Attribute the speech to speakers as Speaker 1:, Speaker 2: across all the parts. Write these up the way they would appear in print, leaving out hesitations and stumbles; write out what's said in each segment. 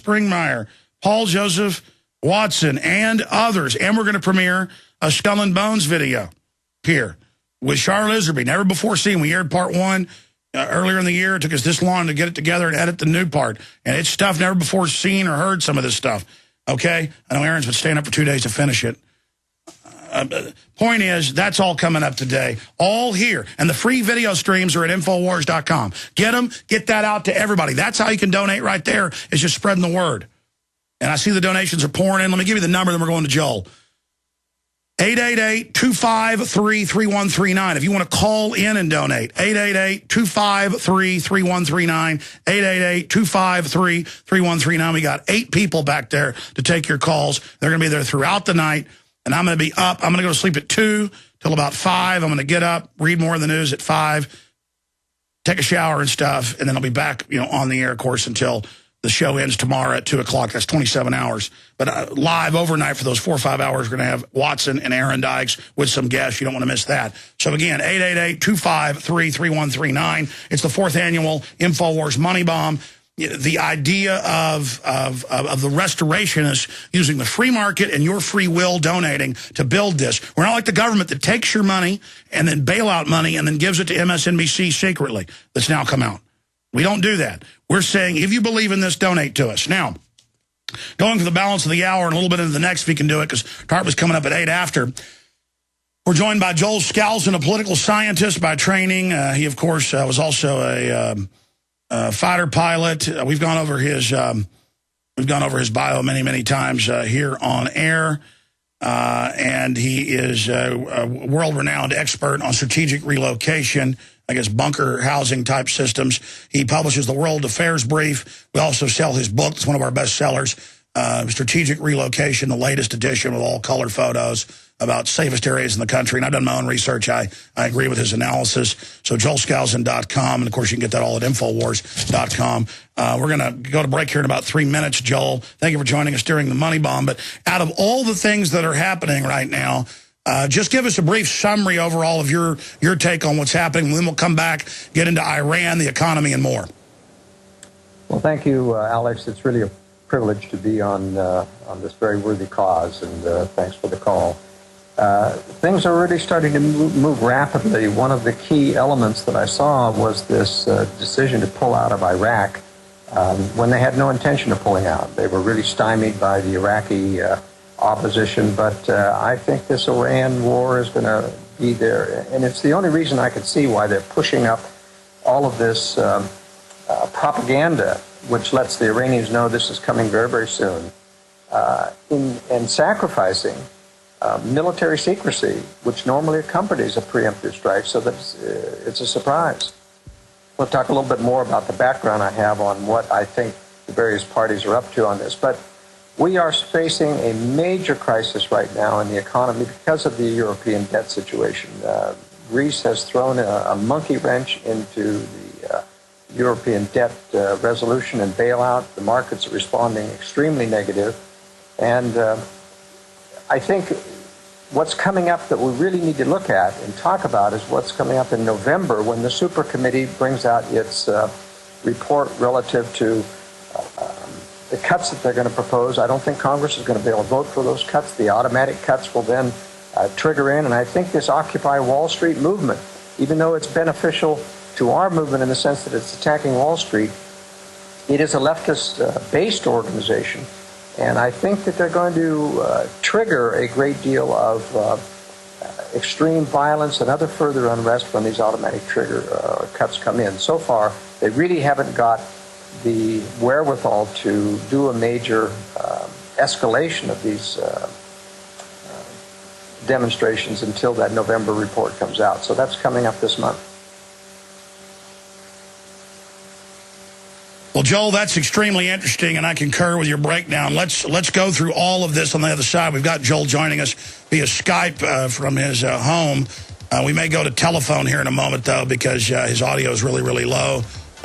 Speaker 1: Springmeier, Paul Joseph Watson, and others. And we're going to premiere a Skull and Bones video here with Charlotte Iserbyt. Never before seen. We aired part 1 earlier in the year. It took us this long to get it together and edit the new part. And it's stuff never before seen or heard, some of this stuff. Okay? I know Aaron's been staying up for 2 days to finish it. Point is, that's all coming up today. All here. And the free video streams are at Infowars.com. Get them. Get that out to everybody. That's how you can donate right there, is just spreading the word. And I see the donations are pouring in. Let me give you the number, then we're going to Joel. 888-253-3139. If you want to call in and donate, 888-253-3139, 888-253-3139. We got 8 people back there to take your calls. They're going to be there throughout the night. And I'm going to be up. I'm going to go to sleep at 2 till about 5. I'm going to get up, read more of the news at 5, take a shower and stuff, and then I'll be back, on the air, of course, until the show ends tomorrow at 2 o'clock. That's 27 hours. But live overnight for those 4 or 5 hours, we're going to have Watson and Aaron Dykes with some guests. You don't want to miss that. So, again, 888-253-3139. It's the 4th annual InfoWars Money Bomb. The idea of the restorationists using the free market and your free will donating to build this. We're not like the government that takes your money and then bailout money and then gives it to MSNBC secretly that's now come out. We don't do that. We're saying, if you believe in this, donate to us. Now, going for the balance of the hour and a little bit into the next, if we can do it, because Tarpley's coming up at 8 after. We're joined by Joel Skousen, a political scientist by training. He, of course, was also a fighter pilot. We've gone over his bio many, many times here on air. And he is a world-renowned expert on strategic relocation, I guess bunker housing type systems. He publishes the World Affairs Brief. We also sell his book. It's one of our best sellers, Strategic Relocation, the latest edition with all color photos about safest areas in the country. And I've done my own research. I agree with his analysis. So joelskousen.com. And, of course, you can get that all at Infowars.com. We're going to go to break here in about 3 minutes, Joel. Thank you for joining us during the Money Bomb. But out of all the things that are happening right now, just give us a brief summary overall of your take on what's happening. Then we'll come back, get into Iran, the economy, and more.
Speaker 2: Well, thank you, Alex. It's really a privilege to be on this very worthy cause, and thanks for the call. Things are really starting to move rapidly. One of the key elements that I saw was this decision to pull out of Iraq when they had no intention of pulling out. They were really stymied by the Iraqi opposition, but I think this Iran war is going to be there. And it's the only reason I could see why they're pushing up all of this propaganda, which lets the Iranians know this is coming very, very soon, and sacrificing military secrecy, which normally accompanies a preemptive strike, so that it's a surprise. We'll talk a little bit more about the background I have on what I think the various parties are up to on this. But we are facing a major crisis right now in the economy because of the European debt situation. Greece has thrown a monkey wrench into the European debt resolution and bailout. The markets are responding extremely negative. And I think what's coming up that we really need to look at and talk about is what's coming up in November when the Super Committee brings out its report relative to the cuts that they're going to propose. I don't think Congress is going to be able to vote for those cuts. The automatic cuts will then trigger in. And I think this Occupy Wall Street movement, even though it's beneficial to our movement in the sense that it's attacking Wall Street, it is a leftist-based organization. And I think that they're going to trigger a great deal of extreme violence and other further unrest when these automatic trigger cuts come in. So far, they really haven't got the wherewithal to do a major escalation of these demonstrations until that November report comes out. So that's coming up this month.
Speaker 1: Well, Joel, that's extremely interesting, and I concur with your breakdown. Let's go through all of this on the other side. We've got Joel joining us via Skype from his home. We may go to telephone here in a moment, though, because his audio is really, really low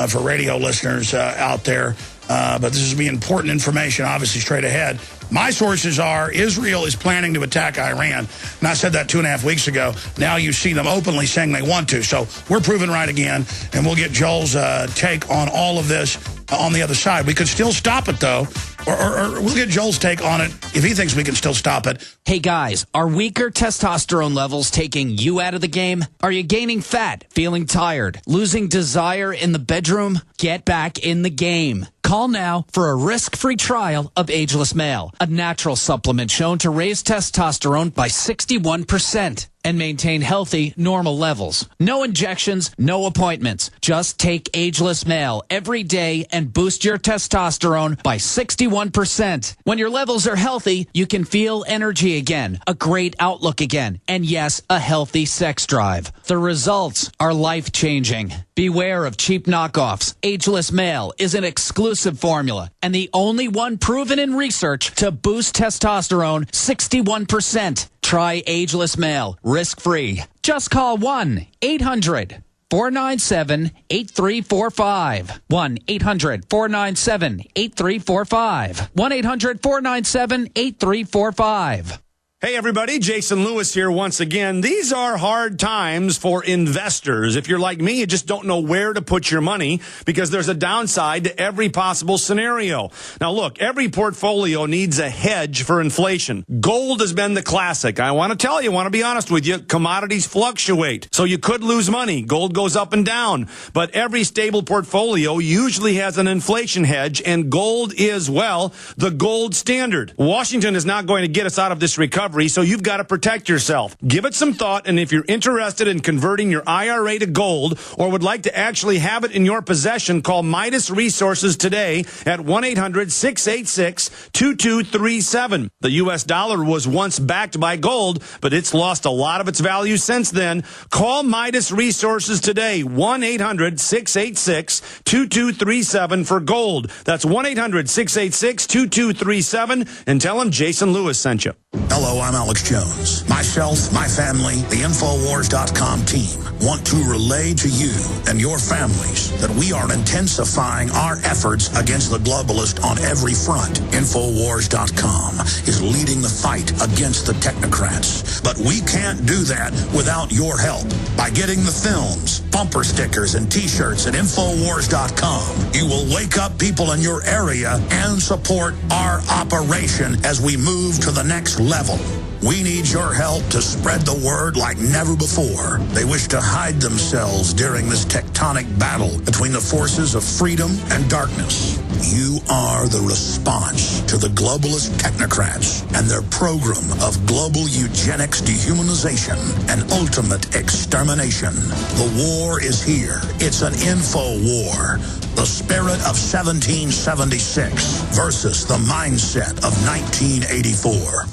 Speaker 1: for radio listeners out there. But this is going to be important information, obviously, straight ahead. My sources are Israel is planning to attack Iran. And I said that 2.5 weeks ago. Now you see them openly saying they want to. So we're proven right again. And we'll get Joel's take on all of this on the other side. We could still stop it, though, or we'll get Joel's take on it if he thinks we can still stop it.
Speaker 3: Hey, guys, are weaker testosterone levels taking you out of the game? Are you gaining fat, feeling tired, losing desire in the bedroom? Get back in the game. Call now for a risk-free trial of Ageless Male, a natural supplement shown to raise testosterone by 61% and maintain healthy, normal levels. No injections, no appointments. Just take Ageless Male every day and boost your testosterone by 61%. When your levels are healthy, you can feel energy again, a great outlook again, and yes, a healthy sex drive. The results are life-changing. Beware of cheap knockoffs. Ageless Male is an exclusive formula and the only one proven in research to boost testosterone 61%. Try Ageless Male, risk-free. Just call 1-800-497-8345. 1-800-497-8345. 1-800-497-8345.
Speaker 4: Hey everybody, Jason Lewis here once again. These are hard times for investors. If you're like me, you just don't know where to put your money because there's a downside to every possible scenario. Now look, every portfolio needs a hedge for inflation. Gold has been the classic. I want to be honest with you, commodities fluctuate. So you could lose money. Gold goes up and down. But every stable portfolio usually has an inflation hedge, and gold is, well, the gold standard. Washington is not going to get us out of this recovery, so you've got to protect yourself. Give it some thought, and if you're interested in converting your IRA to gold or would like to actually have it in your possession, call Midas Resources today at 1-800-686-2237. The U.S. dollar was once backed by gold, but it's lost a lot of its value since then. Call Midas Resources today, 1-800-686-2237 for gold. That's 1-800-686-2237, and tell them Jason Lewis sent you.
Speaker 1: Hello, I'm Alex Jones. Myself, my family, the Infowars.com team want to relay to you and your families that we are intensifying our efforts against the globalist on every front. Infowars.com is leading the fight against the technocrats. But we can't do that without your help. By getting the films, bumper stickers, and T-shirts at Infowars.com, you will wake up people in your area and support our operation as we move to the next level. We need your help to spread the word like never before. They wish to hide themselves during this tectonic battle between the forces of freedom and darkness. You are the response to the globalist technocrats and their program of global eugenics, dehumanization, and ultimate extermination. The war is here. It's an info war. The spirit of 1776 versus the mindset of 1984.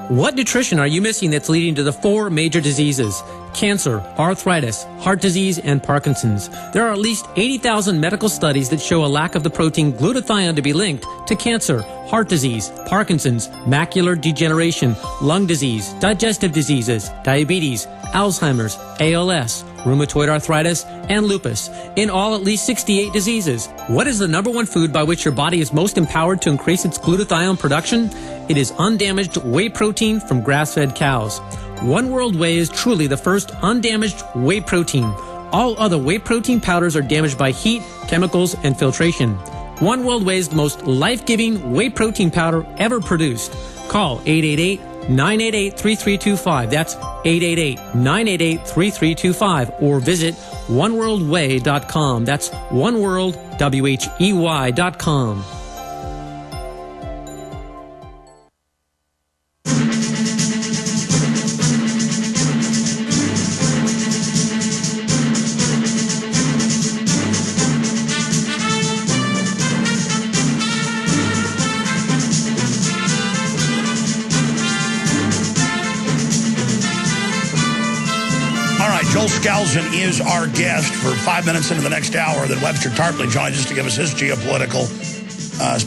Speaker 5: What nutrition are you missing that's leading to the 4 major diseases? Cancer, arthritis, heart disease, and Parkinson's. There are at least 80,000 medical studies that show a lack of the protein glutathione to be linked to cancer, heart disease, Parkinson's, macular degeneration, lung disease, digestive diseases, diabetes, Alzheimer's, ALS, rheumatoid arthritis, and lupus. In all, at least 68 diseases. What is the number one food by which your body is most empowered to increase its glutathione production? It is undamaged whey protein from grass-fed cows. One World Whey is truly the first undamaged whey protein. All other whey protein powders are damaged by heat, chemicals, and filtration. One World Whey is the most life-giving whey protein powder ever produced. Call 888-988-3325. That's 888-988-3325. Or visit oneworldwhey.com. That's oneworldwhey.com.
Speaker 1: Joel Skousen is our guest for 5 minutes into the next hour. Then Webster Tarpley joins us to give us his geopolitical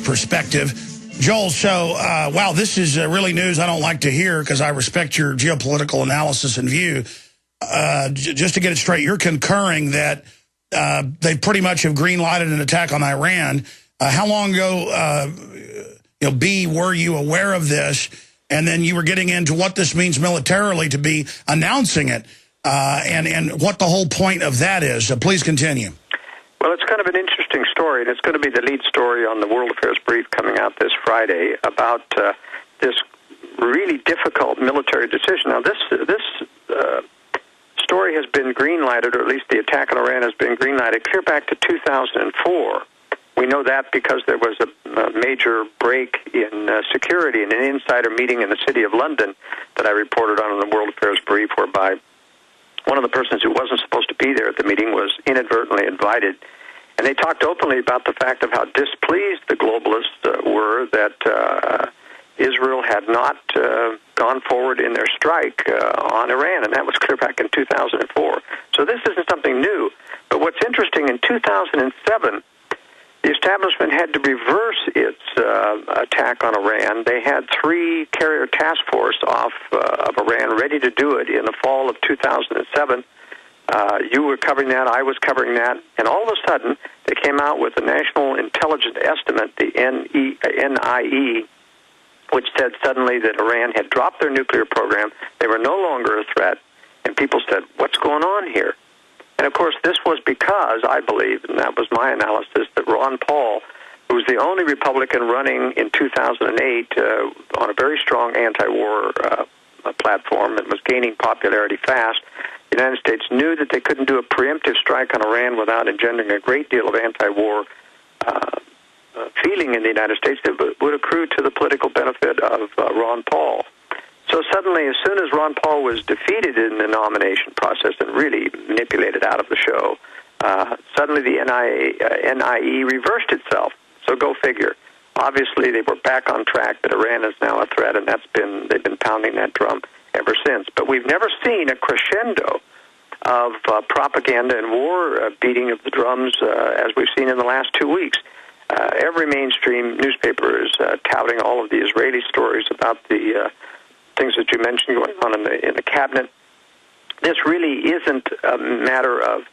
Speaker 1: perspective. Joel, so, wow, this is really news I don't like to hear because I respect your geopolitical analysis and view. Just to get it straight, you're concurring that they pretty much have green-lighted an attack on Iran. How long ago, B, were you aware of this? And then you were getting into what this means militarily to be announcing it. And what the whole point of that is. So please continue.
Speaker 2: Well, it's kind of an interesting story, and it's going to be the lead story on the World Affairs Brief coming out this Friday about this really difficult military decision. Now, this story has been green-lighted, or at least the attack on Iran has been green-lighted clear back to 2004. We know that because there was a major break in security in an insider meeting in the city of London that I reported on in the World Affairs Brief, whereby one of the persons who wasn't supposed to be there at the meeting was inadvertently invited. And they talked openly about the fact of how displeased the globalists were that Israel had not gone forward in their strike on Iran, and that was clear back in 2004. So this isn't something new. But what's interesting, in 2007, the establishment had to reverse its attack on Iran. They had 3 carrier task force off of Iran ready to do it in the fall of 2007. You were covering that, I was covering that, and all of a sudden they came out with the National Intelligence Estimate, the NIE, which said suddenly that Iran had dropped their nuclear program, they were no longer a threat, and people said, what's going on here? And of course, this was because, I believe, and that was my analysis, that Ron Paul, who was the only Republican running in 2008 on a very strong anti-war platform and was gaining popularity fast, the United States knew that they couldn't do a preemptive strike on Iran without engendering a great deal of anti-war feeling in the United States that would accrue to the political benefit of Ron Paul. So suddenly, as soon as Ron Paul was defeated in the nomination process and really manipulated out of the show, suddenly the NIE reversed itself. So go figure. Obviously, they were back on track that Iran is now a threat, and they've been pounding that drum ever since. But we've never seen a crescendo of propaganda and war beating of the drums as we've seen in the last 2 weeks. Every mainstream newspaper is touting all of the Israeli stories about the things that you mentioned going on in the cabinet. This really isn't a matter of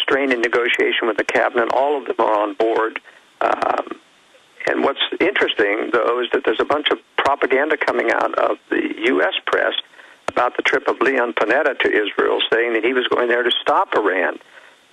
Speaker 2: strain and negotiation with the cabinet. All of them are on board. And what's interesting, though, is that there's a bunch of propaganda coming out of the U.S. press about the trip of Leon Panetta to Israel, saying that he was going there to stop Iran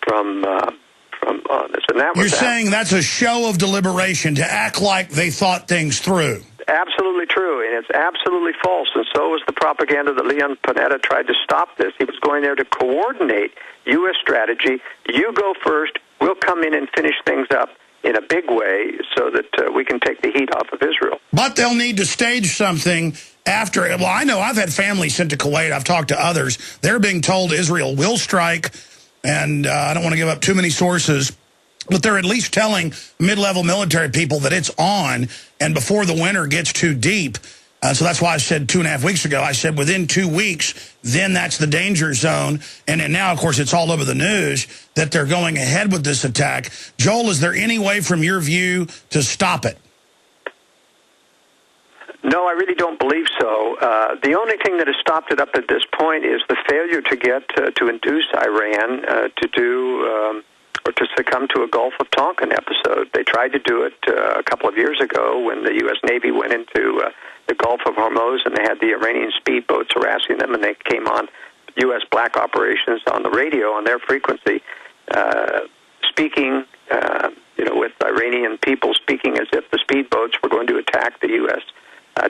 Speaker 2: from this. And that was
Speaker 1: You're saying that's a show of deliberation, to act like they thought things through.
Speaker 2: Absolutely true, and it's absolutely false, and so was the propaganda that Leon Panetta tried to stop this. He was going there to coordinate U.S. strategy. You go first, we'll come in and finish things up in a big way so that we can take the heat off of Israel.
Speaker 1: But they'll need to stage something after. Well, I know I've had family sent to Kuwait. I've talked to others. They're being told Israel will strike, and I don't want to give up too many sources, but they're at least telling mid-level military people that it's on, and before the winter gets too deep. So that's why I said 2.5 weeks ago, I said within 2 weeks, then that's the danger zone. And then now, of course, it's all over the news that they're going ahead with this attack. Joel, is there any way from your view to stop it?
Speaker 2: No, I really don't believe so. The only thing that has stopped it up at this point is the failure to get to induce Iran to do or to succumb to a Gulf of Tonkin episode. They tried to do it a couple of years ago when the U.S. Navy went into the Gulf of Hormuz, and they had the Iranian speedboats harassing them, and they came on U.S. black operations on the radio on their frequency, speaking, with Iranian people speaking as if the speedboats were going to attack the U.S.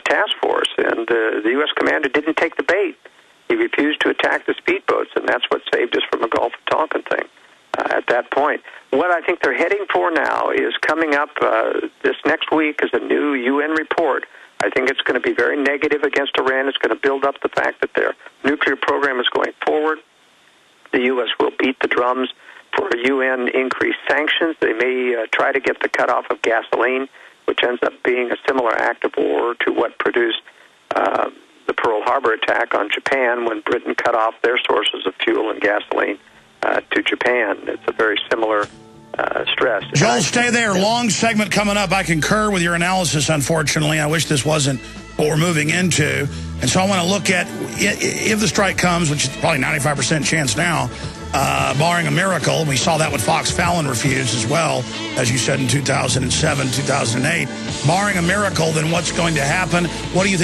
Speaker 2: Task force, and the U.S. commander didn't take the bait. He refused to attack the speedboats, and that's what saved us from a Gulf of Tonkin thing. At that point, what I think they're heading for now is coming up this next week is a new UN report. I think it's going to be very negative against Iran. It's going to build up the fact that their nuclear program is going forward. The U.S. will beat the drums for UN increased sanctions. They may try to get the cutoff of gasoline, which ends up being a similar act of war to what produced the Pearl Harbor attack on Japan when Britain cut off their sources of fuel and gasoline to Japan. It's a very similar stress.
Speaker 1: Joel, stay there. Long segment coming up. I concur with your analysis, unfortunately. I wish this wasn't what we're moving into. And so I want to look at, if the strike comes, which is probably 95% chance now, barring a miracle. We saw that with Fox Fallon refused as well, as you said, in 2007, 2008. Barring a miracle, then what's going to happen? What do you think?